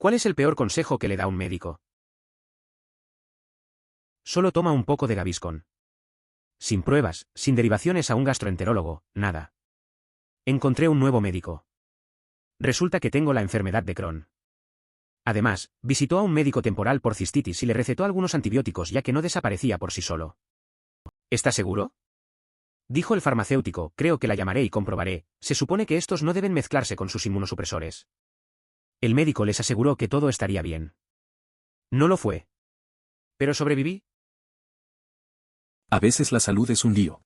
¿Cuál es el peor consejo que le da un médico? Solo toma un poco de Gaviscon. Sin pruebas, sin derivaciones a un gastroenterólogo, nada. Encontré un nuevo médico. Resulta que tengo la enfermedad de Crohn. Además, visitó a un médico temporal por cistitis y le recetó algunos antibióticos ya que no desaparecía por sí solo. ¿Está seguro? Dijo el farmacéutico, creo que la llamaré y comprobaré, se supone que estos no deben mezclarse con sus inmunosupresores. El médico les aseguró que todo estaría bien. No lo fue. ¿Pero sobreviví? A veces la salud es un lío.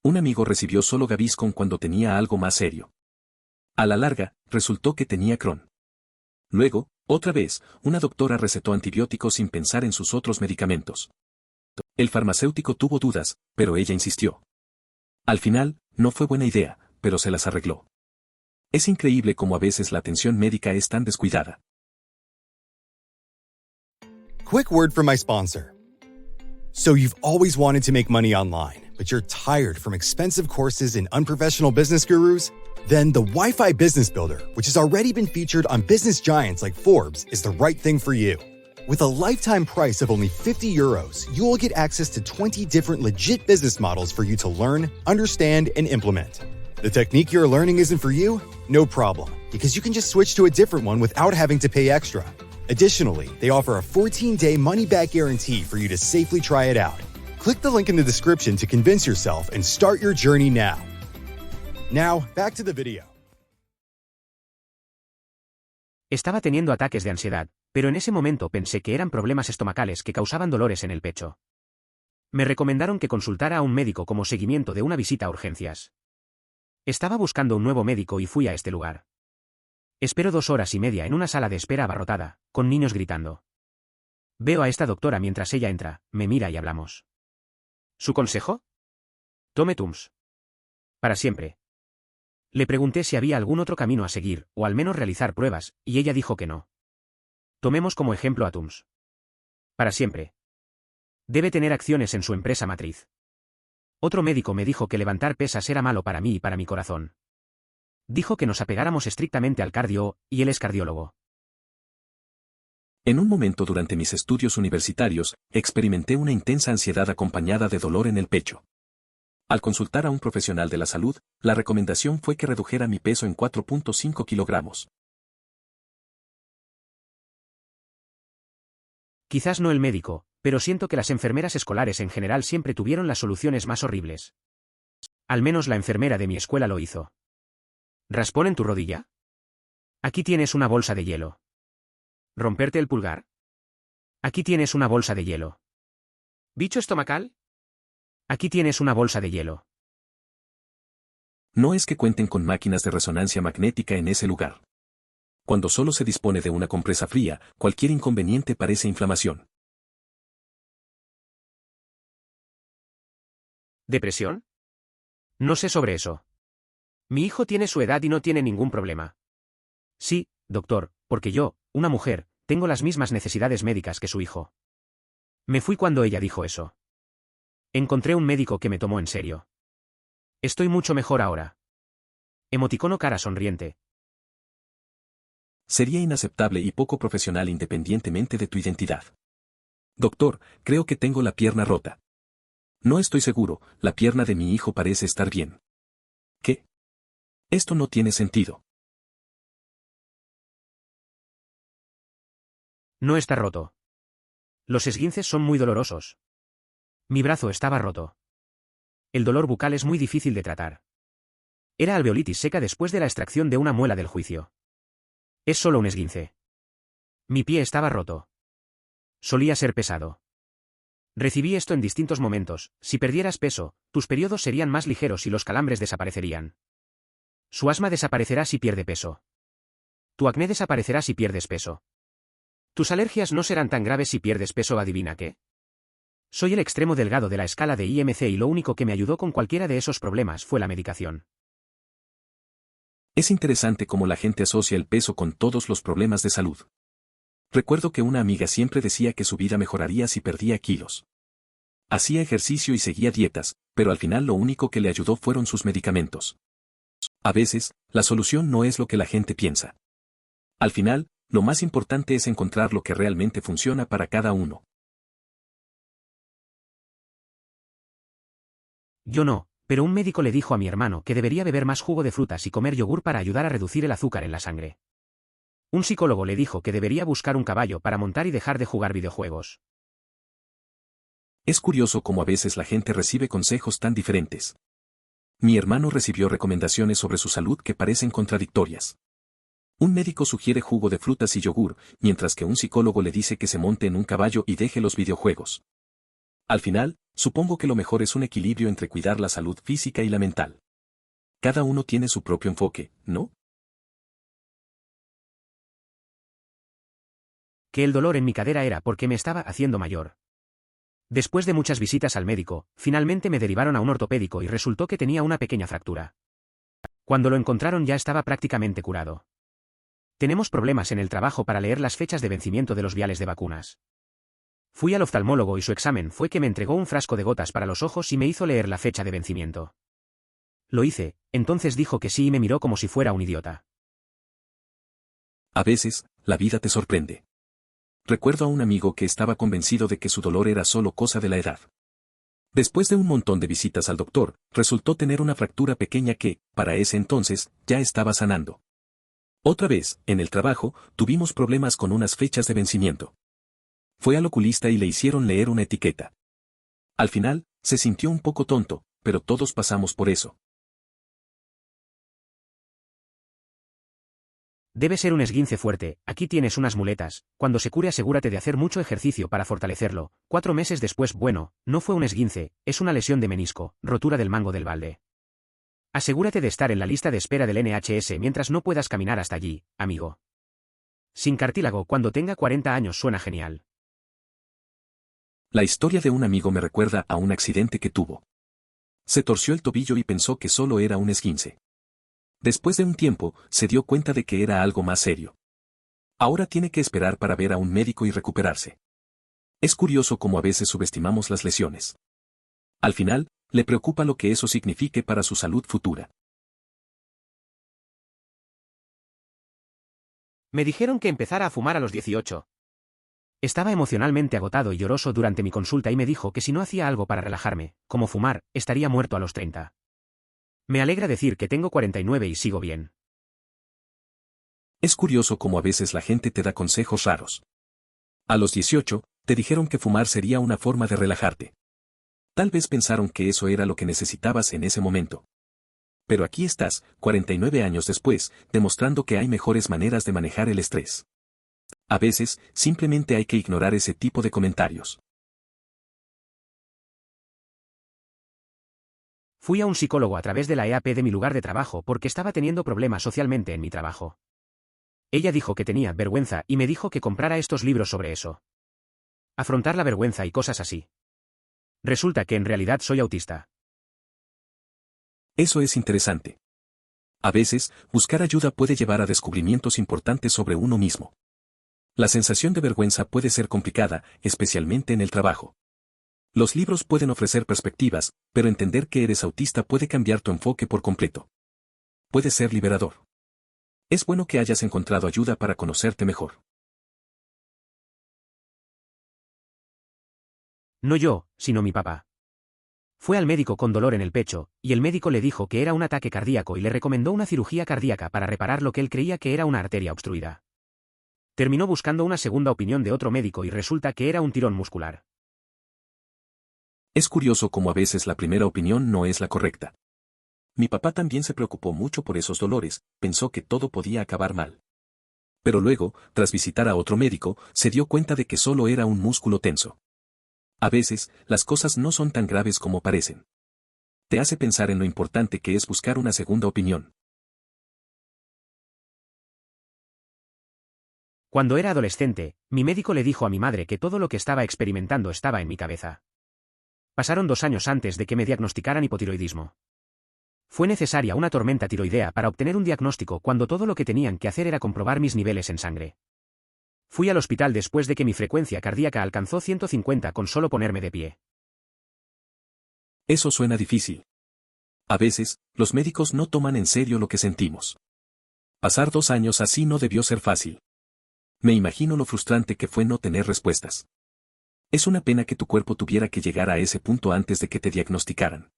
Un amigo recibió solo Gaviscon cuando tenía algo más serio. A la larga, resultó que tenía Crohn. Luego, otra vez, una doctora recetó antibióticos sin pensar en sus otros medicamentos. El farmacéutico tuvo dudas, pero ella insistió. Al final, no fue buena idea, pero se las arregló. Es increíble cómo a veces la atención médica es tan descuidada. Quick word from my sponsor. So you've always wanted to make money online, but you're tired from expensive courses and unprofessional business gurus? Then the Wi-Fi Business Builder, which has already been featured on business giants like Forbes, is the right thing for you. With a lifetime price of only €50, you will get access to 20 different legit business models for you to learn, understand, and implement. The technique you're learning isn't for you? No problem, because you can just switch to a different one without having to pay extra. Additionally, they offer a 14-day money-back guarantee for you to safely try it out. Click the link in the description to convince yourself and start your journey now. Now, back to the video. Estaba teniendo ataques de ansiedad, pero en ese momento pensé que eran problemas estomacales que causaban dolores en el pecho. Me recomendaron que consultara a un médico como seguimiento de una visita a urgencias. Estaba buscando un nuevo médico y fui a este lugar. Espero 2 horas y media en una sala de espera abarrotada, con niños gritando. Veo a esta doctora mientras ella entra, me mira y hablamos. ¿Su consejo? Tome Tums. Para siempre. Le pregunté si había algún otro camino a seguir, o al menos realizar pruebas, y ella dijo que no. Tomemos como ejemplo a Tums. Para siempre. Debe tener acciones en su empresa matriz. Otro médico me dijo que levantar pesas era malo para mí y para mi corazón. Dijo que nos apegáramos estrictamente al cardio, y él es cardiólogo. En un momento durante mis estudios universitarios, experimenté una intensa ansiedad acompañada de dolor en el pecho. Al consultar a un profesional de la salud, la recomendación fue que redujera mi peso en 4.5 kilogramos. Quizás no el médico, pero siento que las enfermeras escolares en general siempre tuvieron las soluciones más horribles. Al menos la enfermera de mi escuela lo hizo. ¿Raspón en tu rodilla? Aquí tienes una bolsa de hielo. ¿Romperte el pulgar? Aquí tienes una bolsa de hielo. ¿Bicho estomacal? Aquí tienes una bolsa de hielo. No es que cuenten con máquinas de resonancia magnética en ese lugar. Cuando solo se dispone de una compresa fría, cualquier inconveniente parece inflamación. ¿Depresión? No sé sobre eso. Mi hijo tiene su edad y no tiene ningún problema. Sí, doctor, porque yo, una mujer, tengo las mismas necesidades médicas que su hijo. Me fui cuando ella dijo eso. Encontré un médico que me tomó en serio. Estoy mucho mejor ahora. Emoticono cara sonriente. Sería inaceptable y poco profesional independientemente de tu identidad. Doctor, creo que tengo la pierna rota. No estoy seguro, la pierna de mi hijo parece estar bien. ¿Qué? Esto no tiene sentido. No está roto. Los esguinces son muy dolorosos. Mi brazo estaba roto. El dolor bucal es muy difícil de tratar. Era alveolitis seca después de la extracción de una muela del juicio. Es solo un esguince. Mi pie estaba roto. Solía ser pesado. Recibí esto en distintos momentos, si perdieras peso, tus periodos serían más ligeros y los calambres desaparecerían. Su asma desaparecerá si pierde peso. Tu acné desaparecerá si pierdes peso. Tus alergias no serán tan graves si pierdes peso, ¿adivina qué? Soy el extremo delgado de la escala de IMC y lo único que me ayudó con cualquiera de esos problemas fue la medicación. Es interesante cómo la gente asocia el peso con todos los problemas de salud. Recuerdo que una amiga siempre decía que su vida mejoraría si perdía kilos. Hacía ejercicio y seguía dietas, pero al final lo único que le ayudó fueron sus medicamentos. A veces, la solución no es lo que la gente piensa. Al final, Lo más importante es encontrar lo que realmente funciona para cada uno. Yo no, pero un médico le dijo a mi hermano que debería beber más jugo de frutas y comer yogur para ayudar a reducir el azúcar en la sangre. Un psicólogo le dijo que debería buscar un caballo para montar y dejar de jugar videojuegos. Es curioso cómo a veces la gente recibe consejos tan diferentes. Mi hermano recibió recomendaciones sobre su salud que parecen contradictorias. Un médico sugiere jugo de frutas y yogur, mientras que un psicólogo le dice que se monte en un caballo y deje los videojuegos. Al final, supongo que lo mejor es un equilibrio entre cuidar la salud física y la mental. Cada uno tiene su propio enfoque, ¿no? Que el dolor en mi cadera era porque me estaba haciendo mayor. Después de muchas visitas al médico, finalmente me derivaron a un ortopédico y resultó que tenía una pequeña fractura. Cuando lo encontraron ya estaba prácticamente curado. Tenemos problemas en el trabajo para leer las fechas de vencimiento de los viales de vacunas. Fui al oftalmólogo y su examen fue que me entregó un frasco de gotas para los ojos y me hizo leer la fecha de vencimiento. Lo hice, entonces dijo que sí y me miró como si fuera un idiota. A veces, la vida te sorprende. Recuerdo a un amigo que estaba convencido de que su dolor era solo cosa de la edad. Después de un montón de visitas al doctor, resultó tener una fractura pequeña que, para ese entonces, ya estaba sanando. Otra vez, en el trabajo, tuvimos problemas con unas fechas de vencimiento. Fue al oculista y le hicieron leer una etiqueta. Al final, se sintió un poco tonto, pero todos pasamos por eso. Debe ser un esguince fuerte, aquí tienes unas muletas, cuando se cure asegúrate de hacer mucho ejercicio para fortalecerlo. 4 meses después, bueno, no fue un esguince, es una lesión de menisco, rotura del mango del balde. Asegúrate de estar en la lista de espera del NHS mientras no puedas caminar hasta allí, amigo. Sin cartílago cuando tenga 40 años suena genial. La historia de un amigo me recuerda a un accidente que tuvo. Se torció el tobillo y pensó que solo era un esguince. Después de un tiempo, se dio cuenta de que era algo más serio. Ahora tiene que esperar para ver a un médico y recuperarse. Es curioso cómo a veces subestimamos las lesiones. Al final, le preocupa lo que eso signifique para su salud futura. Me dijeron que empezara a fumar a los 18. Estaba emocionalmente agotado y lloroso durante mi consulta y me dijo que si no hacía algo para relajarme, como fumar, estaría muerto a los 30. Me alegra decir que tengo 49 y sigo bien. Es curioso cómo a veces la gente te da consejos raros. A los 18, te dijeron que fumar sería una forma de relajarte. Tal vez pensaron que eso era lo que necesitabas en ese momento. Pero aquí estás, 49 años después, demostrando que hay mejores maneras de manejar el estrés. A veces, simplemente hay que ignorar ese tipo de comentarios. Fui a un psicólogo a través de la EAP de mi lugar de trabajo porque estaba teniendo problemas socialmente en mi trabajo. Ella dijo que tenía vergüenza y me dijo que comprara estos libros sobre eso. Afrontar la vergüenza y cosas así. Resulta que en realidad soy autista. Eso es interesante. A veces, buscar ayuda puede llevar a descubrimientos importantes sobre uno mismo. La sensación de vergüenza puede ser complicada, especialmente en el trabajo. Los libros pueden ofrecer perspectivas, pero entender que eres autista puede cambiar tu enfoque por completo. Puede ser liberador. Es bueno que hayas encontrado ayuda para conocerte mejor. No yo, sino mi papá. Fue al médico con dolor en el pecho, y el médico le dijo que era un ataque cardíaco y le recomendó una cirugía cardíaca para reparar lo que él creía que era una arteria obstruida. Terminó buscando una segunda opinión de otro médico y resulta que era un tirón muscular. Es curioso cómo a veces la primera opinión no es la correcta. Mi papá también se preocupó mucho por esos dolores, pensó que todo podía acabar mal. Pero luego, tras visitar a otro médico, se dio cuenta de que solo era un músculo tenso. A veces, las cosas no son tan graves como parecen. Te hace pensar en lo importante que es buscar una segunda opinión. Cuando era adolescente, mi médico le dijo a mi madre que todo lo que estaba experimentando estaba en mi cabeza. Pasaron 2 años antes de que me diagnosticaran hipotiroidismo. Fue necesaria una tormenta tiroidea para obtener un diagnóstico cuando todo lo que tenían que hacer era comprobar mis niveles en sangre. Fui al hospital después de que mi frecuencia cardíaca alcanzó 150 con solo ponerme de pie. Eso suena difícil. A veces, los médicos no toman en serio lo que sentimos. Pasar 2 años así no debió ser fácil. Me imagino lo frustrante que fue no tener respuestas. Es una pena que tu cuerpo tuviera que llegar a ese punto antes de que te diagnosticaran.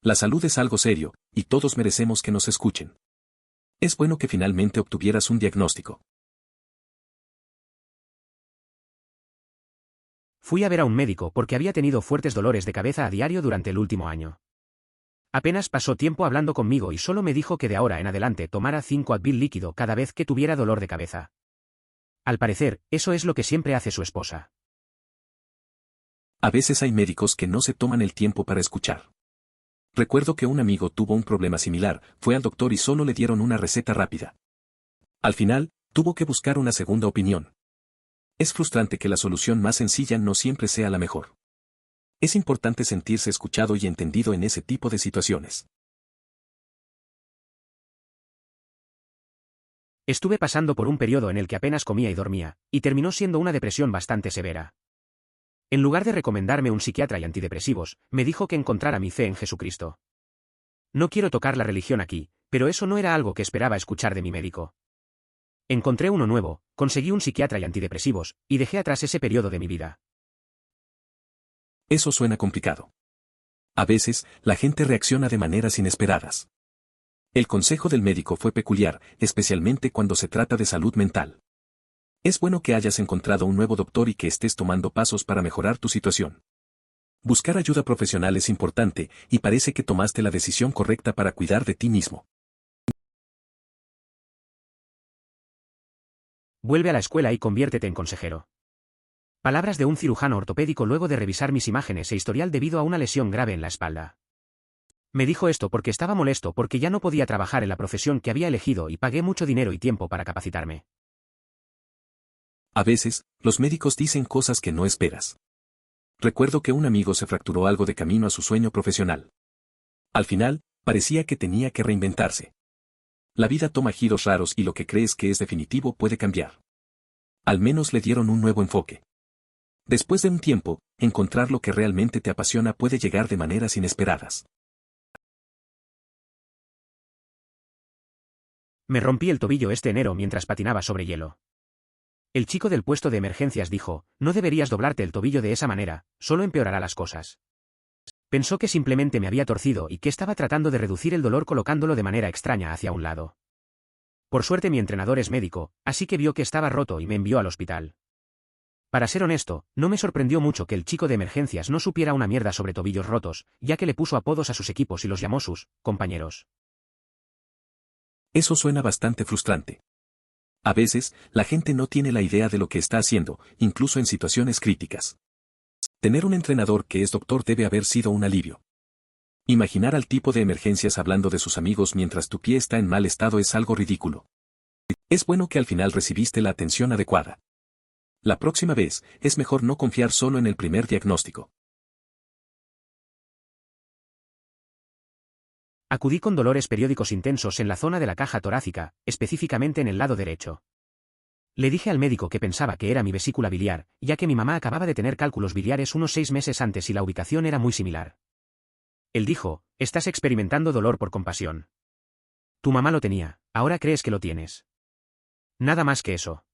La salud es algo serio, y todos merecemos que nos escuchen. Es bueno que finalmente obtuvieras un diagnóstico. Fui a ver a un médico porque había tenido fuertes dolores de cabeza a diario durante el último año. Apenas pasó tiempo hablando conmigo y solo me dijo que de ahora en adelante tomara 5 Advil líquido cada vez que tuviera dolor de cabeza. Al parecer, eso es lo que siempre hace su esposa. A veces hay médicos que no se toman el tiempo para escuchar. Recuerdo que un amigo tuvo un problema similar, fue al doctor y solo le dieron una receta rápida. Al final, tuvo que buscar una segunda opinión. Es frustrante que la solución más sencilla no siempre sea la mejor. Es importante sentirse escuchado y entendido en ese tipo de situaciones. Estuve pasando por un periodo en el que apenas comía y dormía, y terminó siendo una depresión bastante severa. En lugar de recomendarme un psiquiatra y antidepresivos, me dijo que encontrara mi fe en Jesucristo. No quiero tocar la religión aquí, pero eso no era algo que esperaba escuchar de mi médico. Encontré uno nuevo, conseguí un psiquiatra y antidepresivos, y dejé atrás ese periodo de mi vida. Eso suena complicado. A veces, la gente reacciona de maneras inesperadas. El consejo del médico fue peculiar, especialmente cuando se trata de salud mental. Es bueno que hayas encontrado un nuevo doctor y que estés tomando pasos para mejorar tu situación. Buscar ayuda profesional es importante, y parece que tomaste la decisión correcta para cuidar de ti mismo. Vuelve a la escuela y conviértete en consejero. Palabras de un cirujano ortopédico luego de revisar mis imágenes e historial debido a una lesión grave en la espalda. Me dijo esto porque estaba molesto porque ya no podía trabajar en la profesión que había elegido y pagué mucho dinero y tiempo para capacitarme. A veces, los médicos dicen cosas que no esperas. Recuerdo que un amigo se fracturó algo de camino a su sueño profesional. Al final, parecía que tenía que reinventarse. La vida toma giros raros y lo que crees que es definitivo puede cambiar. Al menos le dieron un nuevo enfoque. Después de un tiempo, encontrar lo que realmente te apasiona puede llegar de maneras inesperadas. Me rompí el tobillo este enero mientras patinaba sobre hielo. El chico del puesto de emergencias dijo, no deberías doblarte el tobillo de esa manera, solo empeorará las cosas. Pensó que simplemente me había torcido y que estaba tratando de reducir el dolor colocándolo de manera extraña hacia un lado. Por suerte mi entrenador es médico, así que vio que estaba roto y me envió al hospital. Para ser honesto, no me sorprendió mucho que el chico de emergencias no supiera una mierda sobre tobillos rotos, ya que le puso apodos a sus equipos y los llamó sus compañeros. Eso suena bastante frustrante. A veces, la gente no tiene la idea de lo que está haciendo, incluso en situaciones críticas. Tener un entrenador que es doctor debe haber sido un alivio. Imaginar al tipo de emergencias hablando de sus amigos mientras tu pie está en mal estado es algo ridículo. Es bueno que al final recibiste la atención adecuada. La próxima vez, es mejor no confiar solo en el primer diagnóstico. Acudí con dolores periódicos intensos en la zona de la caja torácica, específicamente en el lado derecho. Le dije al médico que pensaba que era mi vesícula biliar, ya que mi mamá acababa de tener cálculos biliares unos 6 meses antes y la ubicación era muy similar. Él dijo, estás experimentando dolor por compasión. Tu mamá lo tenía, ahora crees que lo tienes. Nada más que eso.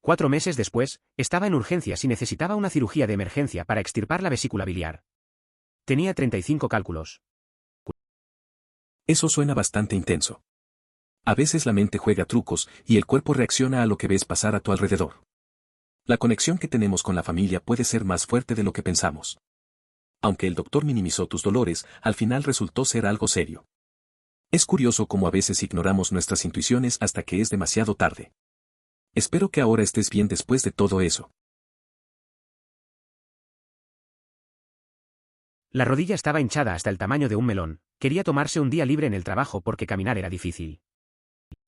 4 meses después, estaba en urgencias y necesitaba una cirugía de emergencia para extirpar la vesícula biliar. Tenía 35 cálculos. Eso suena bastante intenso. A veces la mente juega trucos y el cuerpo reacciona a lo que ves pasar a tu alrededor. La conexión que tenemos con la familia puede ser más fuerte de lo que pensamos. Aunque el doctor minimizó tus dolores, al final resultó ser algo serio. Es curioso cómo a veces ignoramos nuestras intuiciones hasta que es demasiado tarde. Espero que ahora estés bien después de todo eso. La rodilla estaba hinchada hasta el tamaño de un melón, quería tomarse un día libre en el trabajo porque caminar era difícil.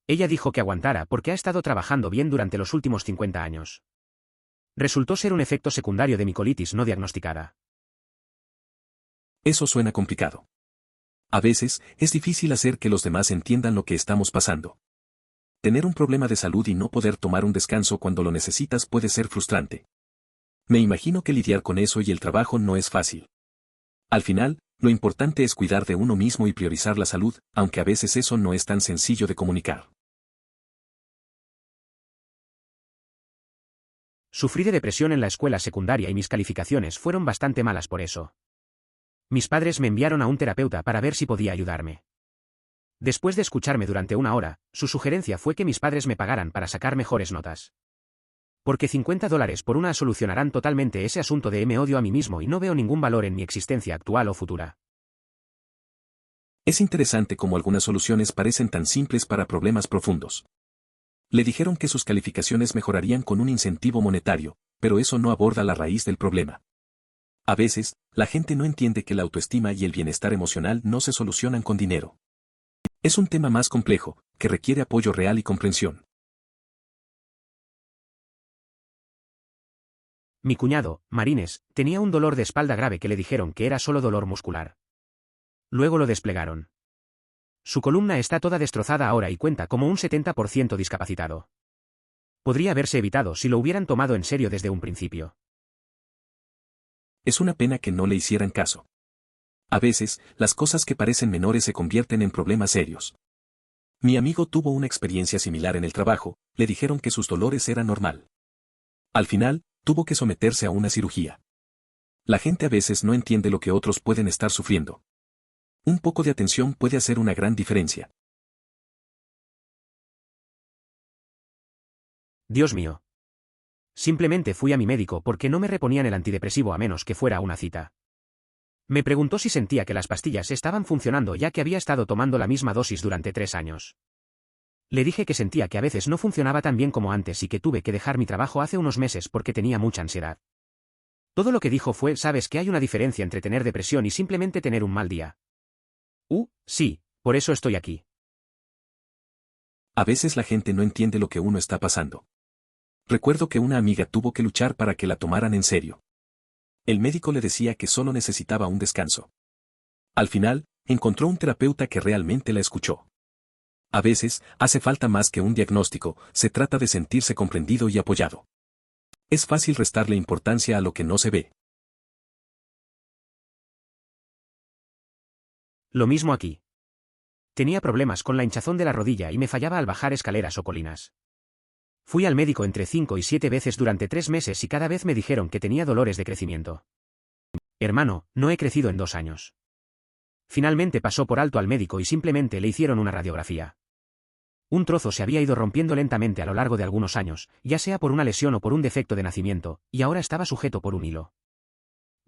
Ella dijo que aguantara porque ha estado trabajando bien durante los últimos 50 años. Resultó ser un efecto secundario de mi colitis no diagnosticada. Eso suena complicado. A veces, es difícil hacer que los demás entiendan lo que estamos pasando. Tener un problema de salud y no poder tomar un descanso cuando lo necesitas puede ser frustrante. Me imagino que lidiar con eso y el trabajo no es fácil. Al final, lo importante es cuidar de uno mismo y priorizar la salud, aunque a veces eso no es tan sencillo de comunicar. Sufrí de depresión en la escuela secundaria y mis calificaciones fueron bastante malas por eso. Mis padres me enviaron a un terapeuta para ver si podía ayudarme. Después de escucharme durante una hora, su sugerencia fue que mis padres me pagaran para sacar mejores notas. Porque $50 por una solucionarán totalmente ese asunto de me odio a mí mismo y no veo ningún valor en mi existencia actual o futura. Es interesante cómo algunas soluciones parecen tan simples para problemas profundos. Le dijeron que sus calificaciones mejorarían con un incentivo monetario, pero eso no aborda la raíz del problema. A veces, la gente no entiende que la autoestima y el bienestar emocional no se solucionan con dinero. Es un tema más complejo, que requiere apoyo real y comprensión. Mi cuñado, Marines, tenía un dolor de espalda grave que le dijeron que era solo dolor muscular. Luego lo desplegaron. Su columna está toda destrozada ahora y cuenta como un 70% discapacitado. Podría haberse evitado si lo hubieran tomado en serio desde un principio. Es una pena que no le hicieran caso. A veces, las cosas que parecen menores se convierten en problemas serios. Mi amigo tuvo una experiencia similar en el trabajo, le dijeron que sus dolores eran normal. Al final, tuvo que someterse a una cirugía. La gente a veces no entiende lo que otros pueden estar sufriendo. Un poco de atención puede hacer una gran diferencia. Dios mío. Simplemente fui a mi médico porque no me reponían el antidepresivo a menos que fuera una cita. Me preguntó si sentía que las pastillas estaban funcionando ya que había estado tomando la misma dosis durante 3 años. Le dije que sentía que a veces no funcionaba tan bien como antes y que tuve que dejar mi trabajo hace unos meses porque tenía mucha ansiedad. Todo lo que dijo fue, ¿sabes que hay una diferencia entre tener depresión y simplemente tener un mal día? Sí, por eso estoy aquí. A veces la gente no entiende lo que uno está pasando. Recuerdo que una amiga tuvo que luchar para que la tomaran en serio. El médico le decía que solo necesitaba un descanso. Al final, encontró un terapeuta que realmente la escuchó. A veces, hace falta más que un diagnóstico, se trata de sentirse comprendido y apoyado. Es fácil restarle importancia a lo que no se ve. Lo mismo aquí. Tenía problemas con la hinchazón de la rodilla y me fallaba al bajar escaleras o colinas. Fui al médico entre 5 y 7 veces durante 3 meses y cada vez me dijeron que tenía dolores de crecimiento. Hermano, no he crecido en 2 años. Finalmente pasó por alto al médico y simplemente le hicieron una radiografía. Un trozo se había ido rompiendo lentamente a lo largo de algunos años, ya sea por una lesión o por un defecto de nacimiento, y ahora estaba sujeto por un hilo.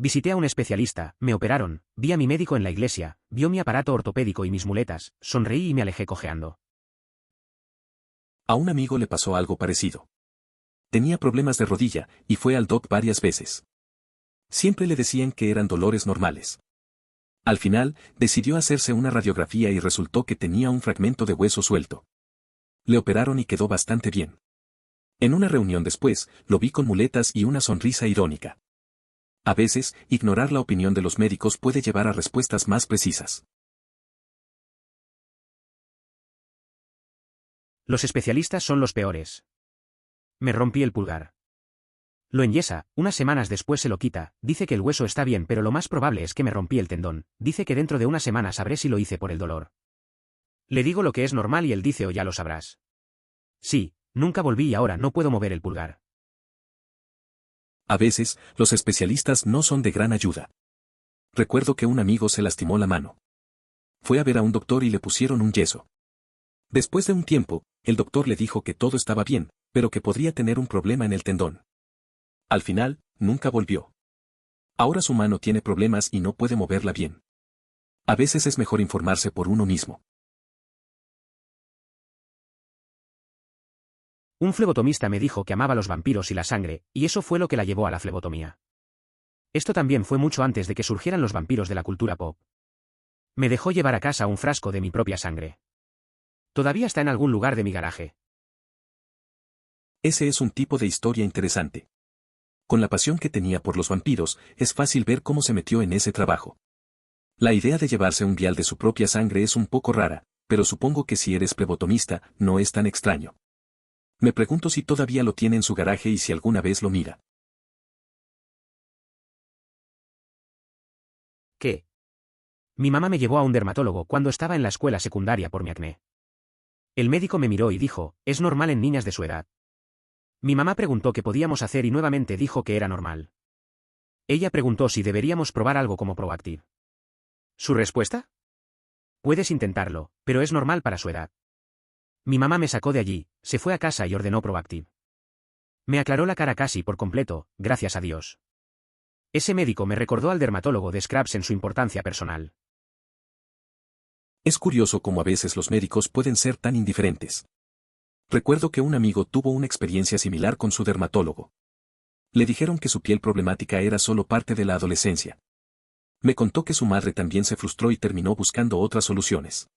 Visité a un especialista, me operaron, vi a mi médico en la iglesia, vio mi aparato ortopédico y mis muletas, sonreí y me alejé cojeando. A un amigo le pasó algo parecido. Tenía problemas de rodilla, y fue al doc varias veces. Siempre le decían que eran dolores normales. Al final, decidió hacerse una radiografía y resultó que tenía un fragmento de hueso suelto. Le operaron y quedó bastante bien. En una reunión después, lo vi con muletas y una sonrisa irónica. A veces, ignorar la opinión de los médicos puede llevar a respuestas más precisas. Los especialistas son los peores. Me rompí el pulgar. Lo enyesa, unas semanas después se lo quita, dice que el hueso está bien pero lo más probable es que me rompí el tendón, dice que dentro de una semana sabré si lo hice por el dolor. Le digo lo que es normal y él dice o ya lo sabrás. Sí, nunca volví y ahora no puedo mover el pulgar. A veces, los especialistas no son de gran ayuda. Recuerdo que un amigo se lastimó la mano. Fue a ver a un doctor y le pusieron un yeso. Después de un tiempo, el doctor le dijo que todo estaba bien, pero que podría tener un problema en el tendón. Al final, nunca volvió. Ahora su mano tiene problemas y no puede moverla bien. A veces es mejor informarse por uno mismo. Un flebotomista me dijo que amaba los vampiros y la sangre, y eso fue lo que la llevó a la flebotomía. Esto también fue mucho antes de que surgieran los vampiros de la cultura pop. Me dejó llevar a casa un frasco de mi propia sangre. Todavía está en algún lugar de mi garaje. Ese es un tipo de historia interesante. Con la pasión que tenía por los vampiros, es fácil ver cómo se metió en ese trabajo. La idea de llevarse un vial de su propia sangre es un poco rara, pero supongo que si eres flebotomista, no es tan extraño. Me pregunto si todavía lo tiene en su garaje y si alguna vez lo mira. ¿Qué? Mi mamá me llevó a un dermatólogo cuando estaba en la escuela secundaria por mi acné. El médico me miró y dijo, es normal en niñas de su edad. Mi mamá preguntó qué podíamos hacer y nuevamente dijo que era normal. Ella preguntó si deberíamos probar algo como Proactiv. ¿Su respuesta? Puedes intentarlo, pero es normal para su edad. Mi mamá me sacó de allí, se fue a casa y ordenó Proactiv. Me aclaró la cara casi por completo, gracias a Dios. Ese médico me recordó al dermatólogo de Scrubs en su importancia personal. Es curioso cómo a veces los médicos pueden ser tan indiferentes. Recuerdo que un amigo tuvo una experiencia similar con su dermatólogo. Le dijeron que su piel problemática era solo parte de la adolescencia. Me contó que su madre también se frustró y terminó buscando otras soluciones.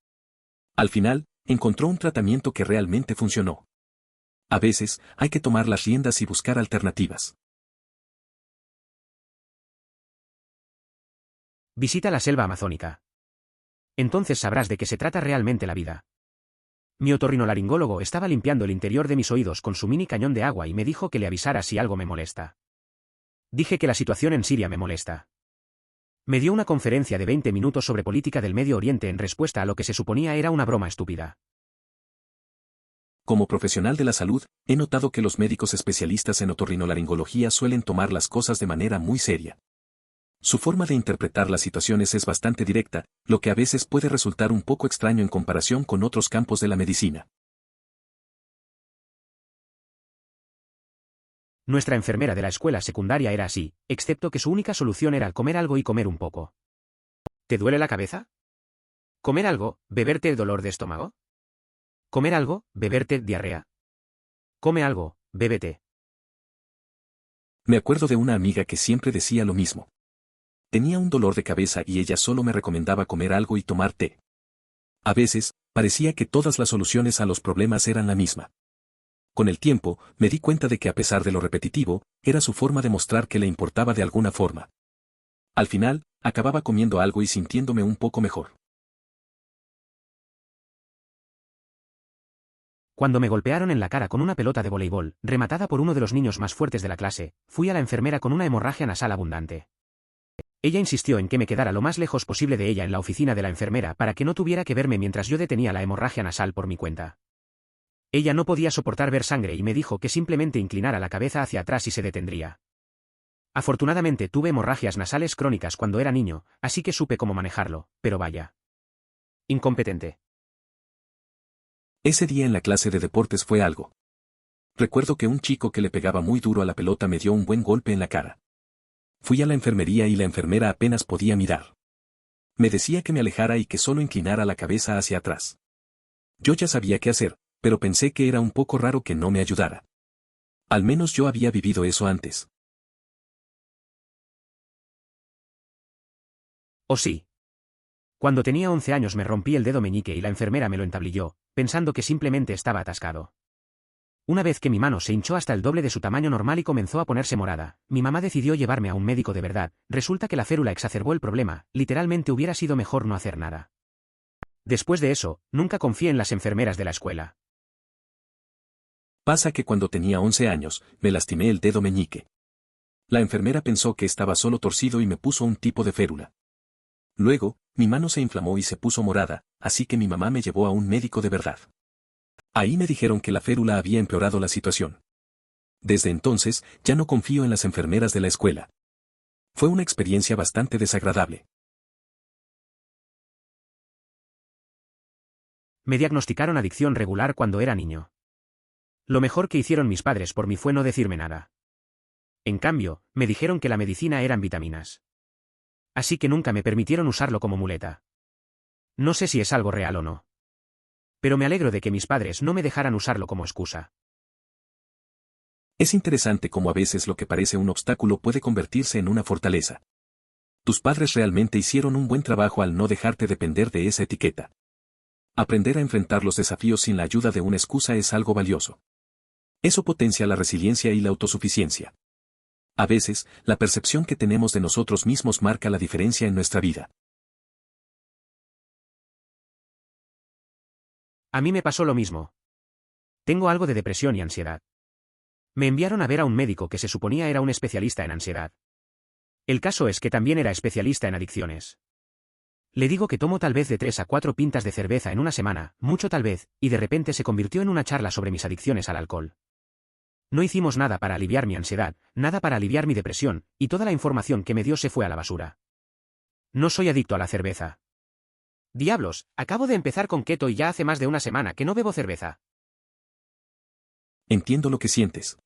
Al final, encontró un tratamiento que realmente funcionó. A veces, hay que tomar las riendas y buscar alternativas. Visita la selva amazónica. Entonces sabrás de qué se trata realmente la vida. Mi otorrinolaringólogo estaba limpiando el interior de mis oídos con su mini cañón de agua y me dijo que le avisara si algo me molesta. Dije que la situación en Siria me molesta. Me dio una conferencia de 20 minutos sobre política del Medio Oriente en respuesta a lo que se suponía era una broma estúpida. Como profesional de la salud, he notado que los médicos especialistas en otorrinolaringología suelen tomar las cosas de manera muy seria. Su forma de interpretar las situaciones es bastante directa, lo que a veces puede resultar un poco extraño en comparación con otros campos de la medicina. Nuestra enfermera de la escuela secundaria era así, excepto que su única solución era comer algo y comer un poco. ¿Te duele la cabeza? ¿Comer algo, beberte dolor de estómago? ¿Comer algo, beberte diarrea? Come algo, bébete. Me acuerdo de una amiga que siempre decía lo mismo. Tenía un dolor de cabeza y ella solo me recomendaba comer algo y tomar té. A veces, parecía que todas las soluciones a los problemas eran la misma. Con el tiempo, me di cuenta de que a pesar de lo repetitivo, era su forma de mostrar que le importaba de alguna forma. Al final, acababa comiendo algo y sintiéndome un poco mejor. Cuando me golpearon en la cara con una pelota de voleibol, rematada por uno de los niños más fuertes de la clase, fui a la enfermera con una hemorragia nasal abundante. Ella insistió en que me quedara lo más lejos posible de ella en la oficina de la enfermera para que no tuviera que verme mientras yo detenía la hemorragia nasal por mi cuenta. Ella no podía soportar ver sangre y me dijo que simplemente inclinara la cabeza hacia atrás y se detendría. Afortunadamente tuve hemorragias nasales crónicas cuando era niño, así que supe cómo manejarlo, pero vaya. Incompetente. Ese día en la clase de deportes fue algo. Recuerdo que un chico que le pegaba muy duro a la pelota me dio un buen golpe en la cara. Fui a la enfermería y la enfermera apenas podía mirar. Me decía que me alejara y que solo inclinara la cabeza hacia atrás. Yo ya sabía qué hacer, pero pensé que era un poco raro que no me ayudara. Al menos yo había vivido eso antes. Oh sí. Cuando tenía 11 años me rompí el dedo meñique y la enfermera me lo entablilló, pensando que simplemente estaba atascado. Una vez que mi mano se hinchó hasta el doble de su tamaño normal y comenzó a ponerse morada, mi mamá decidió llevarme a un médico de verdad. Resulta que la férula exacerbó el problema, literalmente hubiera sido mejor no hacer nada. Después de eso, nunca confié en las enfermeras de la escuela. Pasa que cuando tenía 11 años, me lastimé el dedo meñique. La enfermera pensó que estaba solo torcido y me puso un tipo de férula. Luego, mi mano se inflamó y se puso morada, así que mi mamá me llevó a un médico de verdad. Ahí me dijeron que la férula había empeorado la situación. Desde entonces, ya no confío en las enfermeras de la escuela. Fue una experiencia bastante desagradable. Me diagnosticaron adicción regular cuando era niño. Lo mejor que hicieron mis padres por mí fue no decirme nada. En cambio, me dijeron que la medicina eran vitaminas. Así que nunca me permitieron usarlo como muleta. No sé si es algo real o no. Pero me alegro de que mis padres no me dejaran usarlo como excusa. Es interesante cómo a veces lo que parece un obstáculo puede convertirse en una fortaleza. Tus padres realmente hicieron un buen trabajo al no dejarte depender de esa etiqueta. Aprender a enfrentar los desafíos sin la ayuda de una excusa es algo valioso. Eso potencia la resiliencia y la autosuficiencia. A veces, la percepción que tenemos de nosotros mismos marca la diferencia en nuestra vida. A mí me pasó lo mismo. Tengo algo de depresión y ansiedad. Me enviaron a ver a un médico que se suponía era un especialista en ansiedad. El caso es que también era especialista en adicciones. Le digo que tomo tal vez de 3 a 4 pintas de cerveza en una semana, mucho tal vez, y de repente se convirtió en una charla sobre mis adicciones al alcohol. No hicimos nada para aliviar mi ansiedad, nada para aliviar mi depresión, y toda la información que me dio se fue a la basura. No soy adicto a la cerveza. Diablos, acabo de empezar con keto y ya hace más de una semana que no bebo cerveza. Entiendo lo que sientes.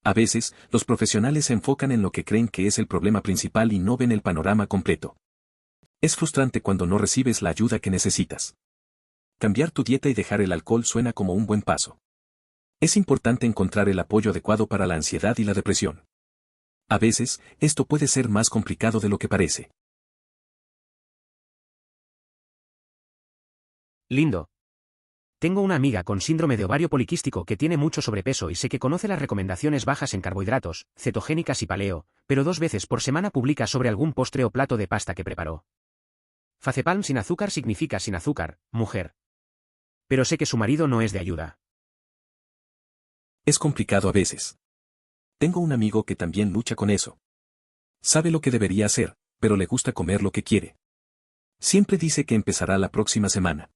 A veces, los profesionales se enfocan en lo que creen que es el problema principal y no ven el panorama completo. Es frustrante cuando no recibes la ayuda que necesitas. Cambiar tu dieta y dejar el alcohol suena como un buen paso. Es importante encontrar el apoyo adecuado para la ansiedad y la depresión. A veces, esto puede ser más complicado de lo que parece. Lindo. Tengo una amiga con síndrome de ovario poliquístico que tiene mucho sobrepeso y sé que conoce las recomendaciones bajas en carbohidratos, cetogénicas y paleo, pero 2 veces por semana publica sobre algún postre o plato de pasta que preparó. Facepalm sin azúcar significa sin azúcar, mujer. Pero sé que su marido no es de ayuda. Es complicado a veces. Tengo un amigo que también lucha con eso. Sabe lo que debería hacer, pero le gusta comer lo que quiere. Siempre dice que empezará la próxima semana.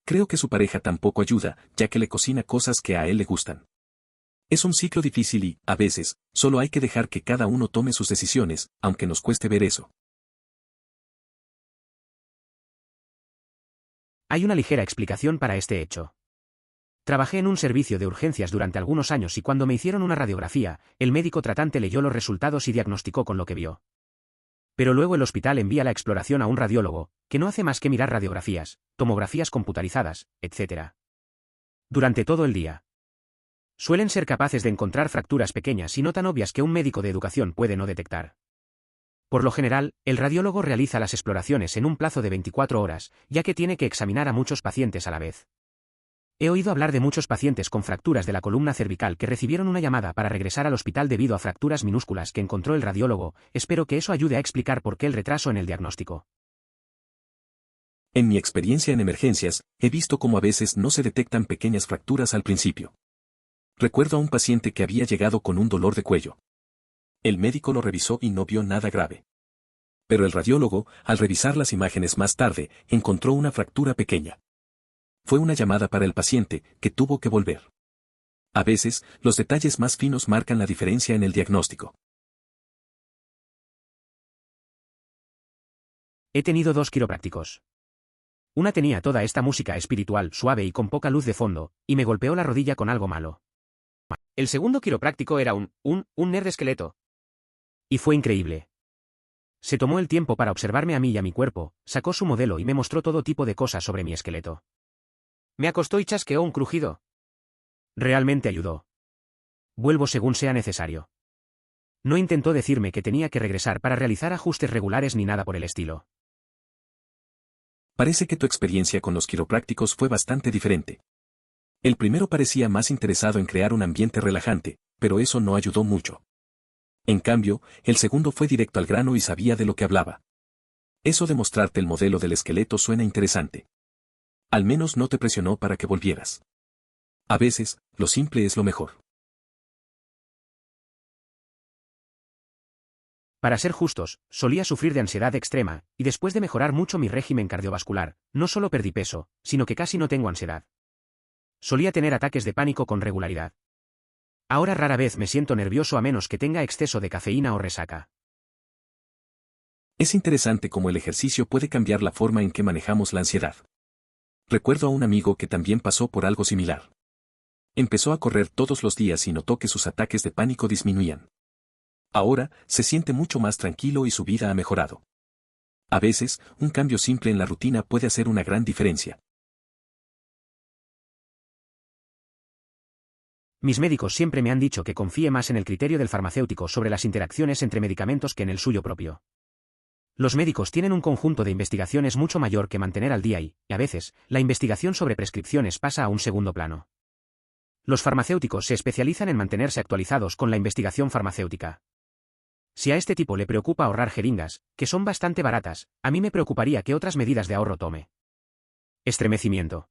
Creo que su pareja tampoco ayuda, ya que le cocina cosas que a él le gustan. Es un ciclo difícil y, a veces, solo hay que dejar que cada uno tome sus decisiones, aunque nos cueste ver eso. Hay una ligera explicación para este hecho. Trabajé en un servicio de urgencias durante algunos años y cuando me hicieron una radiografía, el médico tratante leyó los resultados y diagnosticó con lo que vio. Pero luego el hospital envía la exploración a un radiólogo, que no hace más que mirar radiografías, tomografías computarizadas, etc. Durante todo el día. Suelen ser capaces de encontrar fracturas pequeñas y no tan obvias que un médico de educación puede no detectar. Por lo general, el radiólogo realiza las exploraciones en un plazo de 24 horas, ya que tiene que examinar a muchos pacientes a la vez. He oído hablar de muchos pacientes con fracturas de la columna cervical que recibieron una llamada para regresar al hospital debido a fracturas minúsculas que encontró el radiólogo. Espero que eso ayude a explicar por qué el retraso en el diagnóstico. En mi experiencia en emergencias, he visto cómo a veces no se detectan pequeñas fracturas al principio. Recuerdo a un paciente que había llegado con un dolor de cuello. El médico lo revisó y no vio nada grave. Pero el radiólogo, al revisar las imágenes más tarde, encontró una fractura pequeña. Fue una llamada para el paciente, que tuvo que volver. A veces, los detalles más finos marcan la diferencia en el diagnóstico. He tenido 2 quiroprácticos. Una tenía toda esta música espiritual suave y con poca luz de fondo, y me golpeó la rodilla con algo malo. El segundo quiropráctico era un nerd esqueleto. Y fue increíble. Se tomó el tiempo para observarme a mí y a mi cuerpo, sacó su modelo y me mostró todo tipo de cosas sobre mi esqueleto. Me acostó y chasqueó un crujido. Realmente ayudó. Vuelvo según sea necesario. No intentó decirme que tenía que regresar para realizar ajustes regulares ni nada por el estilo. Parece que tu experiencia con los quiroprácticos fue bastante diferente. El primero parecía más interesado en crear un ambiente relajante, pero eso no ayudó mucho. En cambio, el segundo fue directo al grano y sabía de lo que hablaba. Eso de mostrarte el modelo del esqueleto suena interesante. Al menos no te presionó para que volvieras. A veces, lo simple es lo mejor. Para ser justos, solía sufrir de ansiedad extrema, y después de mejorar mucho mi régimen cardiovascular, no solo perdí peso, sino que casi no tengo ansiedad. Solía tener ataques de pánico con regularidad. Ahora rara vez me siento nervioso a menos que tenga exceso de cafeína o resaca. Es interesante cómo el ejercicio puede cambiar la forma en que manejamos la ansiedad. Recuerdo a un amigo que también pasó por algo similar. Empezó a correr todos los días y notó que sus ataques de pánico disminuían. Ahora, se siente mucho más tranquilo y su vida ha mejorado. A veces, un cambio simple en la rutina puede hacer una gran diferencia. Mis médicos siempre me han dicho que confíe más en el criterio del farmacéutico sobre las interacciones entre medicamentos que en el suyo propio. Los médicos tienen un conjunto de investigaciones mucho mayor que mantener al día y, a veces, la investigación sobre prescripciones pasa a un segundo plano. Los farmacéuticos se especializan en mantenerse actualizados con la investigación farmacéutica. Si a este tipo le preocupa ahorrar jeringas, que son bastante baratas, a mí me preocuparía que otras medidas de ahorro tome. Estremecimiento.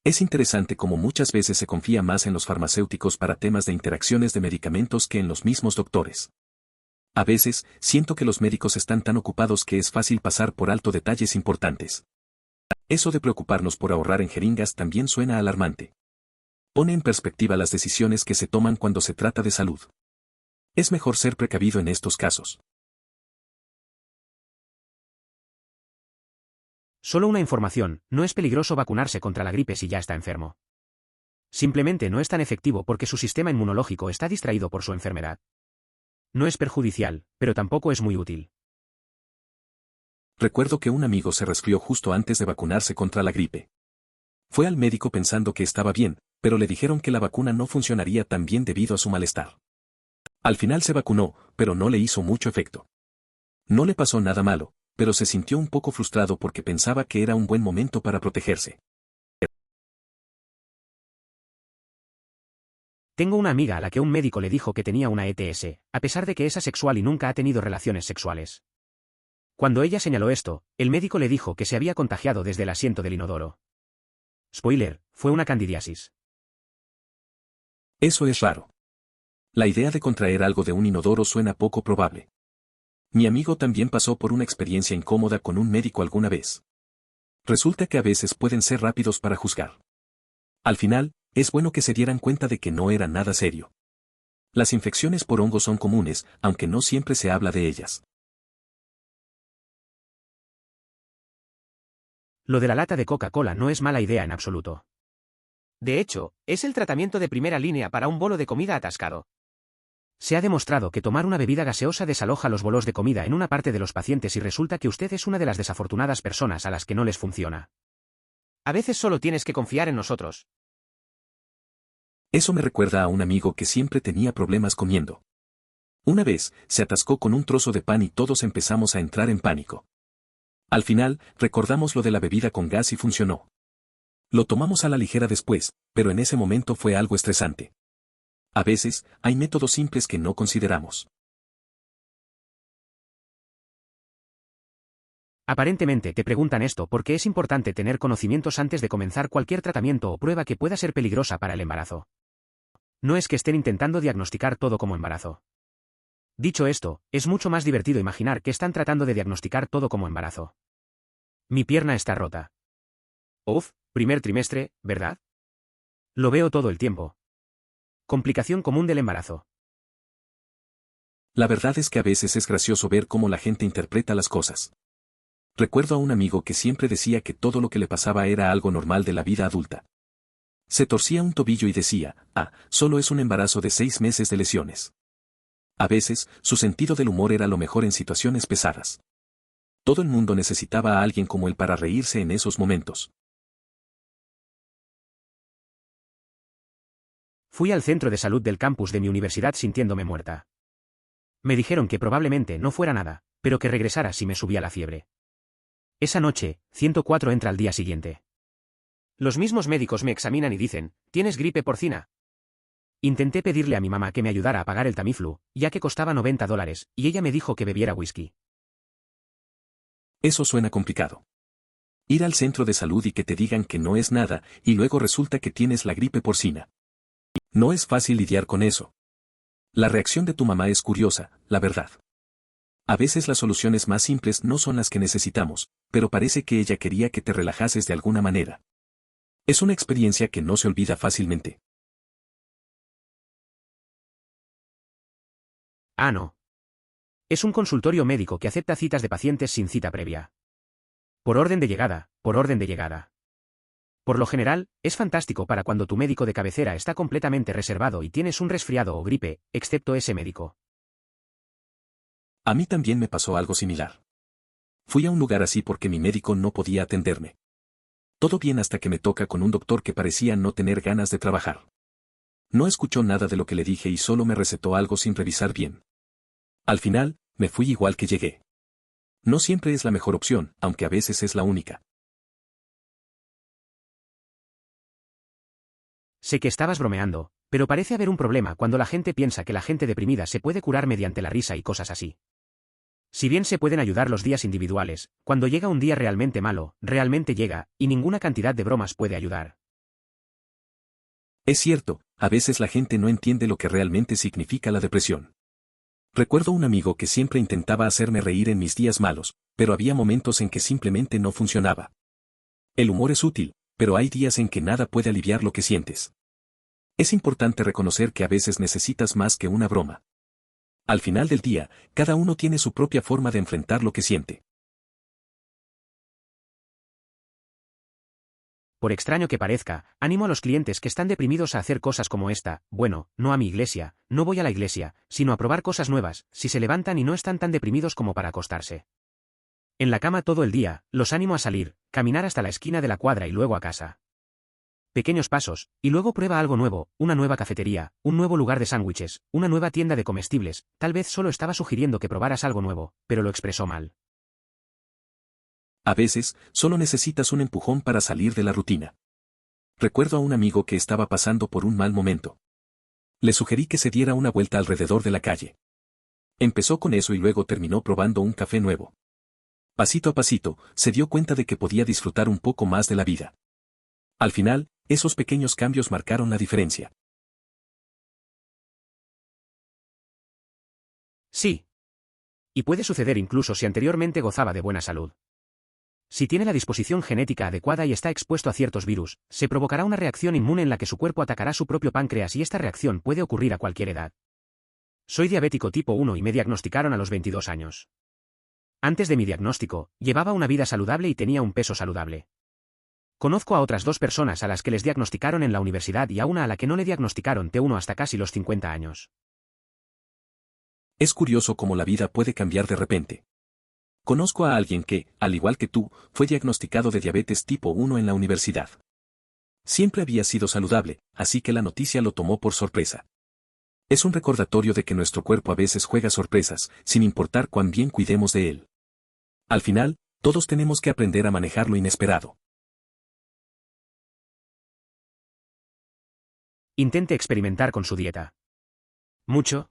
Es interesante cómo muchas veces se confía más en los farmacéuticos para temas de interacciones de medicamentos que en los mismos doctores. A veces, siento que los médicos están tan ocupados que es fácil pasar por alto detalles importantes. Eso de preocuparnos por ahorrar en jeringas también suena alarmante. Pone en perspectiva las decisiones que se toman cuando se trata de salud. Es mejor ser precavido en estos casos. Solo una información, no es peligroso vacunarse contra la gripe si ya está enfermo. Simplemente no es tan efectivo porque su sistema inmunológico está distraído por su enfermedad. No es perjudicial, pero tampoco es muy útil. Recuerdo que un amigo se resfrió justo antes de vacunarse contra la gripe. Fue al médico pensando que estaba bien, pero le dijeron que la vacuna no funcionaría tan bien debido a su malestar. Al final se vacunó, pero no le hizo mucho efecto. No le pasó nada malo, pero se sintió un poco frustrado porque pensaba que era un buen momento para protegerse. Tengo una amiga a la que un médico le dijo que tenía una ETS, a pesar de que es asexual y nunca ha tenido relaciones sexuales. Cuando ella señaló esto, el médico le dijo que se había contagiado desde el asiento del inodoro. Spoiler, fue una candidiasis. Eso es raro. La idea de contraer algo de un inodoro suena poco probable. Mi amigo también pasó por una experiencia incómoda con un médico alguna vez. Resulta que a veces pueden ser rápidos para juzgar. Al final, es bueno que se dieran cuenta de que no era nada serio. Las infecciones por hongos son comunes, aunque no siempre se habla de ellas. Lo de la lata de Coca-Cola no es mala idea en absoluto. De hecho, es el tratamiento de primera línea para un bolo de comida atascado. Se ha demostrado que tomar una bebida gaseosa desaloja los bolos de comida en una parte de los pacientes y resulta que usted es una de las desafortunadas personas a las que no les funciona. A veces solo tienes que confiar en nosotros. Eso me recuerda a un amigo que siempre tenía problemas comiendo. Una vez, se atascó con un trozo de pan y todos empezamos a entrar en pánico. Al final, recordamos lo de la bebida con gas y funcionó. Lo tomamos a la ligera después, pero en ese momento fue algo estresante. A veces, hay métodos simples que no consideramos. Aparentemente te preguntan esto porque es importante tener conocimientos antes de comenzar cualquier tratamiento o prueba que pueda ser peligrosa para el embarazo. No es que estén intentando diagnosticar todo como embarazo. Dicho esto, es mucho más divertido imaginar que están tratando de diagnosticar todo como embarazo. Mi pierna está rota. Uf, primer trimestre, ¿verdad? Lo veo todo el tiempo. Complicación común del embarazo. La verdad es que a veces es gracioso ver cómo la gente interpreta las cosas. Recuerdo a un amigo que siempre decía que todo lo que le pasaba era algo normal de la vida adulta. Se torcía un tobillo y decía, solo es un embarazo de 6 meses de lesiones. A veces, su sentido del humor era lo mejor en situaciones pesadas. Todo el mundo necesitaba a alguien como él para reírse en esos momentos. Fui al centro de salud del campus de mi universidad sintiéndome muerta. Me dijeron que probablemente no fuera nada, pero que regresara si me subía la fiebre. Esa noche, 104 entra al día siguiente. Los mismos médicos me examinan y dicen, ¿tienes gripe porcina? Intenté pedirle a mi mamá que me ayudara a pagar el Tamiflu, ya que costaba $90, y ella me dijo que bebiera whisky. Eso suena complicado. Ir al centro de salud y que te digan que no es nada, y luego resulta que tienes la gripe porcina. No es fácil lidiar con eso. La reacción de tu mamá es curiosa, la verdad. A veces las soluciones más simples no son las que necesitamos, pero parece que ella quería que te relajases de alguna manera. Es una experiencia que no se olvida fácilmente. No. Es un consultorio médico que acepta citas de pacientes sin cita previa. Por orden de llegada, por orden de llegada. Por lo general, es fantástico para cuando tu médico de cabecera está completamente reservado y tienes un resfriado o gripe, excepto ese médico. A mí también me pasó algo similar. Fui a un lugar así porque mi médico no podía atenderme. Todo bien hasta que me toca con un doctor que parecía no tener ganas de trabajar. No escuchó nada de lo que le dije y solo me recetó algo sin revisar bien. Al final, me fui igual que llegué. No siempre es la mejor opción, aunque a veces es la única. Sé que estabas bromeando, pero parece haber un problema cuando la gente piensa que la gente deprimida se puede curar mediante la risa y cosas así. Si bien se pueden ayudar los días individuales, cuando llega un día realmente malo, realmente llega, y ninguna cantidad de bromas puede ayudar. Es cierto, a veces la gente no entiende lo que realmente significa la depresión. Recuerdo un amigo que siempre intentaba hacerme reír en mis días malos, pero había momentos en que simplemente no funcionaba. El humor es útil, pero hay días en que nada puede aliviar lo que sientes. Es importante reconocer que a veces necesitas más que una broma. Al final del día, cada uno tiene su propia forma de enfrentar lo que siente. Por extraño que parezca, animo a los clientes que están deprimidos a hacer cosas como esta, bueno, no a mi iglesia, no voy a la iglesia, sino a probar cosas nuevas, si se levantan y no están tan deprimidos como para acostarse en la cama todo el día, los animo a salir, caminar hasta la esquina de la cuadra y luego a casa. Pequeños pasos, y luego prueba algo nuevo, una nueva cafetería, un nuevo lugar de sándwiches, una nueva tienda de comestibles, tal vez solo estaba sugiriendo que probaras algo nuevo, pero lo expresó mal. A veces, solo necesitas un empujón para salir de la rutina. Recuerdo a un amigo que estaba pasando por un mal momento. Le sugerí que se diera una vuelta alrededor de la calle. Empezó con eso y luego terminó probando un café nuevo. Pasito a pasito, se dio cuenta de que podía disfrutar un poco más de la vida. Al final, esos pequeños cambios marcaron la diferencia. Sí. Y puede suceder incluso si anteriormente gozaba de buena salud. Si tiene la disposición genética adecuada y está expuesto a ciertos virus, se provocará una reacción inmune en la que su cuerpo atacará su propio páncreas y esta reacción puede ocurrir a cualquier edad. Soy diabético tipo 1 y me diagnosticaron a los 22 años. Antes de mi diagnóstico, llevaba una vida saludable y tenía un peso saludable. Conozco a otras 2 personas a las que les diagnosticaron en la universidad y a una a la que no le diagnosticaron T1 hasta casi los 50 años. Es curioso cómo la vida puede cambiar de repente. Conozco a alguien que, al igual que tú, fue diagnosticado de diabetes tipo 1 en la universidad. Siempre había sido saludable, así que la noticia lo tomó por sorpresa. Es un recordatorio de que nuestro cuerpo a veces juega sorpresas, sin importar cuán bien cuidemos de él. Al final, todos tenemos que aprender a manejar lo inesperado. Intente experimentar con su dieta. ¿Mucho?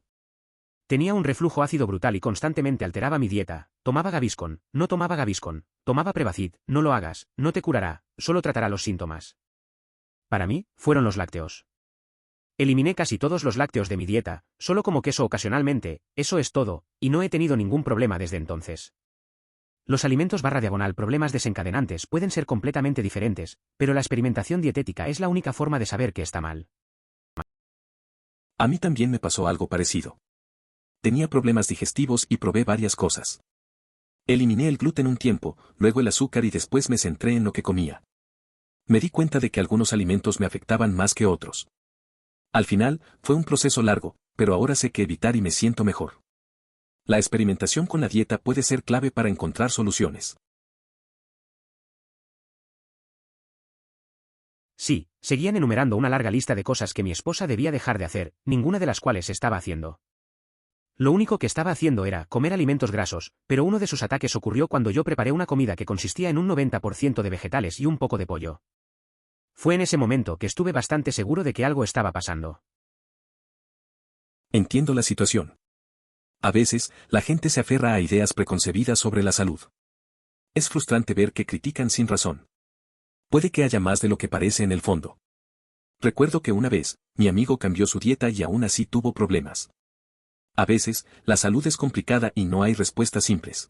Tenía un reflujo ácido brutal y constantemente alteraba mi dieta. Tomaba Gaviscon, no tomaba Gaviscon, tomaba Prevacid, no lo hagas, no te curará, solo tratará los síntomas. Para mí, fueron los lácteos. Eliminé casi todos los lácteos de mi dieta, solo como queso ocasionalmente, eso es todo, y no he tenido ningún problema desde entonces. Los alimentos / problemas desencadenantes pueden ser completamente diferentes, pero la experimentación dietética es la única forma de saber que está mal. A mí también me pasó algo parecido. Tenía problemas digestivos y probé varias cosas. Eliminé el gluten un tiempo, luego el azúcar y después me centré en lo que comía. Me di cuenta de que algunos alimentos me afectaban más que otros. Al final, fue un proceso largo, pero ahora sé qué evitar y me siento mejor. La experimentación con la dieta puede ser clave para encontrar soluciones. Sí, seguían enumerando una larga lista de cosas que mi esposa debía dejar de hacer, ninguna de las cuales estaba haciendo. Lo único que estaba haciendo era comer alimentos grasos, pero uno de sus ataques ocurrió cuando yo preparé una comida que consistía en un 90% de vegetales y un poco de pollo. Fue en ese momento que estuve bastante seguro de que algo estaba pasando. Entiendo la situación. A veces, la gente se aferra a ideas preconcebidas sobre la salud. Es frustrante ver que critican sin razón. Puede que haya más de lo que parece en el fondo. Recuerdo que una vez, mi amigo cambió su dieta y aún así tuvo problemas. A veces, la salud es complicada y no hay respuestas simples.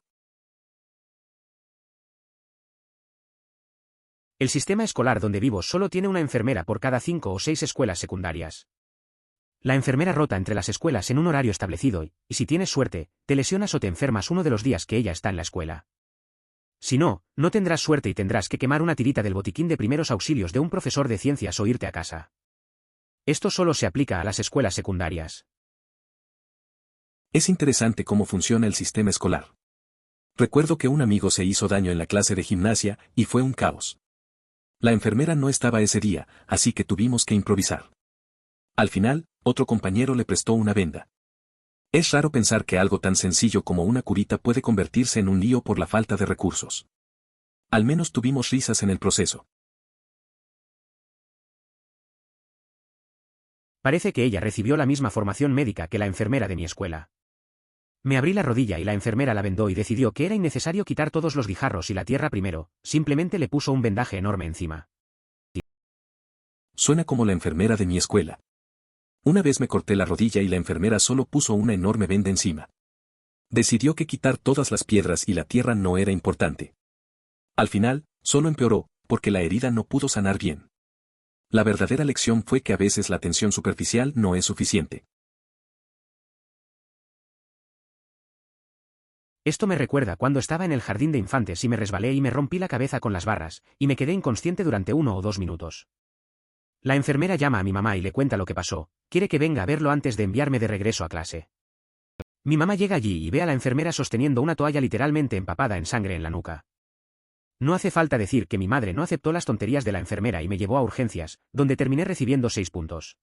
El sistema escolar donde vivo solo tiene una enfermera por cada 5 o 6 escuelas secundarias. La enfermera rota entre las escuelas en un horario establecido y, si tienes suerte, te lesionas o te enfermas uno de los días que ella está en la escuela. Si no, no tendrás suerte y tendrás que quemar una tirita del botiquín de primeros auxilios de un profesor de ciencias o irte a casa. Esto solo se aplica a las escuelas secundarias. Es interesante cómo funciona el sistema escolar. Recuerdo que un amigo se hizo daño en la clase de gimnasia y fue un caos. La enfermera no estaba ese día, así que tuvimos que improvisar. Al final, otro compañero le prestó una venda. Es raro pensar que algo tan sencillo como una curita puede convertirse en un lío por la falta de recursos. Al menos tuvimos risas en el proceso. Parece que ella recibió la misma formación médica que la enfermera de mi escuela. Me abrí la rodilla y la enfermera la vendó y decidió que era innecesario quitar todos los guijarros y la tierra primero, simplemente le puso un vendaje enorme encima. Suena como la enfermera de mi escuela. Una vez me corté la rodilla y la enfermera solo puso una enorme venda encima. Decidió que quitar todas las piedras y la tierra no era importante. Al final, solo empeoró, porque la herida no pudo sanar bien. La verdadera lección fue que a veces la atención superficial no es suficiente. Esto me recuerda cuando estaba en el jardín de infantes y me resbalé y me rompí la cabeza con las barras, y me quedé inconsciente durante 1 o 2 minutos. La enfermera llama a mi mamá y le cuenta lo que pasó, quiere que venga a verlo antes de enviarme de regreso a clase. Mi mamá llega allí y ve a la enfermera sosteniendo una toalla literalmente empapada en sangre en la nuca. No hace falta decir que mi madre no aceptó las tonterías de la enfermera y me llevó a urgencias, donde terminé recibiendo 6 puntos.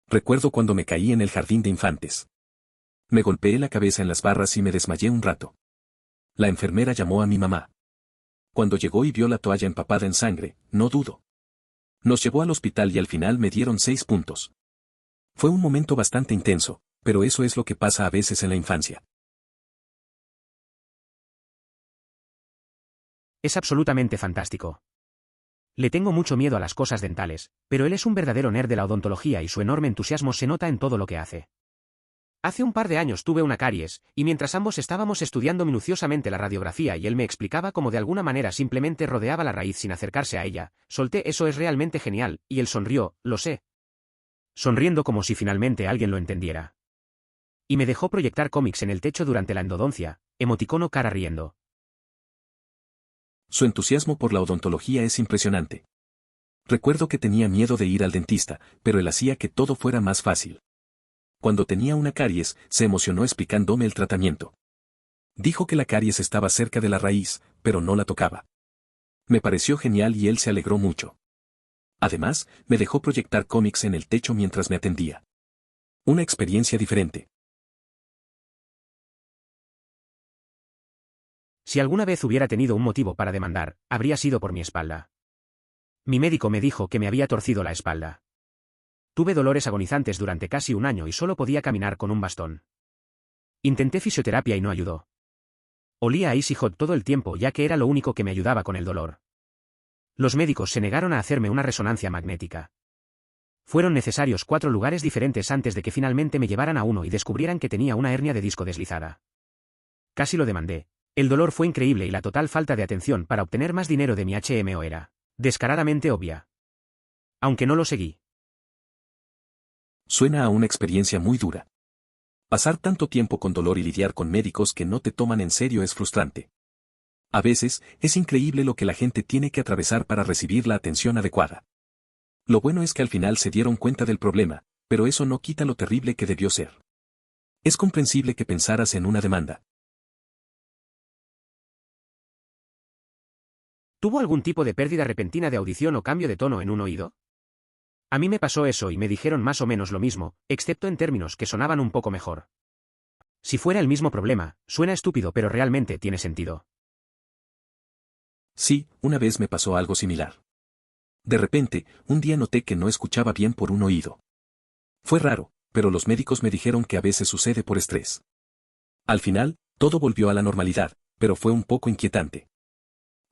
Recuerdo cuando me caí en el jardín de infantes. Me golpeé la cabeza en las barras y me desmayé un rato. La enfermera llamó a mi mamá. Cuando llegó y vio la toalla empapada en sangre, no dudó. Nos llevó al hospital y al final me dieron 6 puntos. Fue un momento bastante intenso, pero eso es lo que pasa a veces en la infancia. Es absolutamente fantástico. Le tengo mucho miedo a las cosas dentales, pero él es un verdadero nerd de la odontología y su enorme entusiasmo se nota en todo lo que hace. Hace un par de años tuve una caries, y mientras ambos estábamos estudiando minuciosamente la radiografía y él me explicaba cómo de alguna manera simplemente rodeaba la raíz sin acercarse a ella, solté "eso es realmente genial", y él sonrió, lo sé. Sonriendo como si finalmente alguien lo entendiera. Y me dejó proyectar cómics en el techo durante la endodoncia, emoticono cara riendo. Su entusiasmo por la odontología es impresionante. Recuerdo que tenía miedo de ir al dentista, pero él hacía que todo fuera más fácil. Cuando tenía una caries, se emocionó explicándome el tratamiento. Dijo que la caries estaba cerca de la raíz, pero no la tocaba. Me pareció genial y él se alegró mucho. Además, me dejó proyectar cómics en el techo mientras me atendía. Una experiencia diferente. Si alguna vez hubiera tenido un motivo para demandar, habría sido por mi espalda. Mi médico me dijo que me había torcido la espalda. Tuve dolores agonizantes durante casi 1 año y solo podía caminar con un bastón. Intenté fisioterapia y no ayudó. Olía a Easy Hot todo el tiempo ya que era lo único que me ayudaba con el dolor. Los médicos se negaron a hacerme una resonancia magnética. Fueron necesarios 4 lugares diferentes antes de que finalmente me llevaran a uno y descubrieran que tenía una hernia de disco deslizada. Casi lo demandé. El dolor fue increíble y la total falta de atención para obtener más dinero de mi HMO era descaradamente obvia. Aunque no lo seguí. Suena a una experiencia muy dura. Pasar tanto tiempo con dolor y lidiar con médicos que no te toman en serio es frustrante. A veces, es increíble lo que la gente tiene que atravesar para recibir la atención adecuada. Lo bueno es que al final se dieron cuenta del problema, pero eso no quita lo terrible que debió ser. Es comprensible que pensaras en una demanda. ¿Tuvo algún tipo de pérdida repentina de audición o cambio de tono en un oído? A mí me pasó eso y me dijeron más o menos lo mismo, excepto en términos que sonaban un poco mejor. Si fuera el mismo problema, suena estúpido pero realmente tiene sentido. Sí, una vez me pasó algo similar. De repente, un día noté que no escuchaba bien por un oído. Fue raro, pero los médicos me dijeron que a veces sucede por estrés. Al final, todo volvió a la normalidad, pero fue un poco inquietante.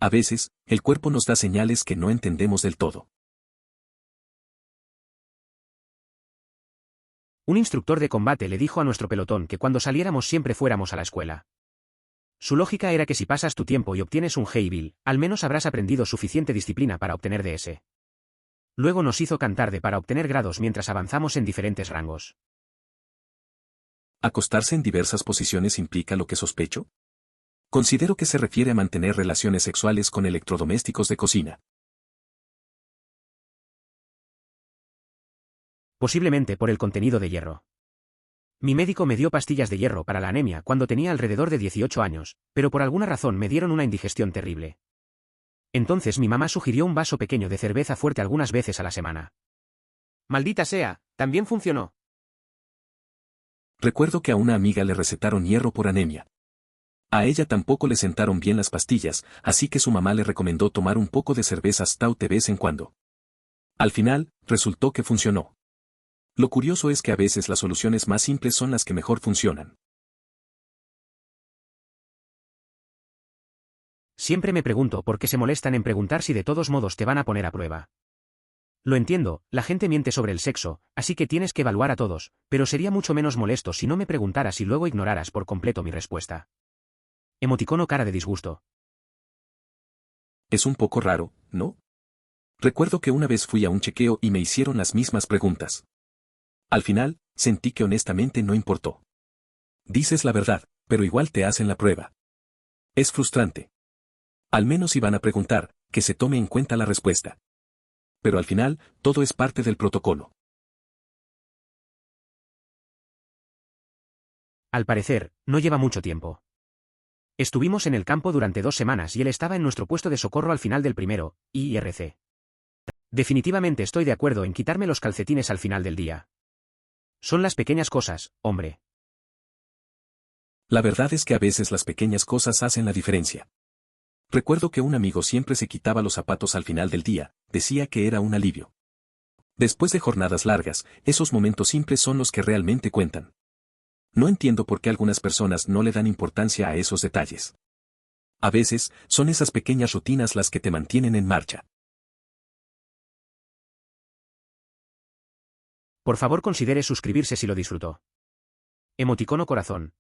A veces, el cuerpo nos da señales que no entendemos del todo. Un instructor de combate le dijo a nuestro pelotón que cuando saliéramos siempre fuéramos a la escuela. Su lógica era que si pasas tu tiempo y obtienes un G.I.B.L., al menos habrás aprendido suficiente disciplina para obtener DS. Luego nos hizo cantar de para obtener grados mientras avanzamos en diferentes rangos. ¿Acostarse en diversas posiciones implica lo que sospecho? Considero que se refiere a mantener relaciones sexuales con electrodomésticos de cocina. Posiblemente por el contenido de hierro. Mi médico me dio pastillas de hierro para la anemia cuando tenía alrededor de 18 años, pero por alguna razón me dieron una indigestión terrible. Entonces mi mamá sugirió un vaso pequeño de cerveza fuerte algunas veces a la semana. Maldita sea, también funcionó. Recuerdo que a una amiga le recetaron hierro por anemia. A ella tampoco le sentaron bien las pastillas, así que su mamá le recomendó tomar un poco de cerveza stout de vez en cuando. Al final, resultó que funcionó. Lo curioso es que a veces las soluciones más simples son las que mejor funcionan. Siempre me pregunto por qué se molestan en preguntar si de todos modos te van a poner a prueba. Lo entiendo, la gente miente sobre el sexo, así que tienes que evaluar a todos, pero sería mucho menos molesto si no me preguntaras y luego ignoraras por completo mi respuesta. Emoticono cara de disgusto. Es un poco raro, ¿no? Recuerdo que una vez fui a un chequeo y me hicieron las mismas preguntas. Al final, sentí que honestamente no importó. Dices la verdad, pero igual te hacen la prueba. Es frustrante. Al menos si van a preguntar, que se tome en cuenta la respuesta. Pero al final, todo es parte del protocolo. Al parecer, no lleva mucho tiempo. Estuvimos en el campo durante 2 semanas y él estaba en nuestro puesto de socorro al final del primero, IRC. Definitivamente estoy de acuerdo en quitarme los calcetines al final del día. Son las pequeñas cosas, hombre. La verdad es que a veces las pequeñas cosas hacen la diferencia. Recuerdo que un amigo siempre se quitaba los zapatos al final del día, decía que era un alivio. Después de jornadas largas, esos momentos simples son los que realmente cuentan. No entiendo por qué algunas personas no le dan importancia a esos detalles. A veces, son esas pequeñas rutinas las que te mantienen en marcha. Por favor considere suscribirse si lo disfrutó. Emoticono corazón.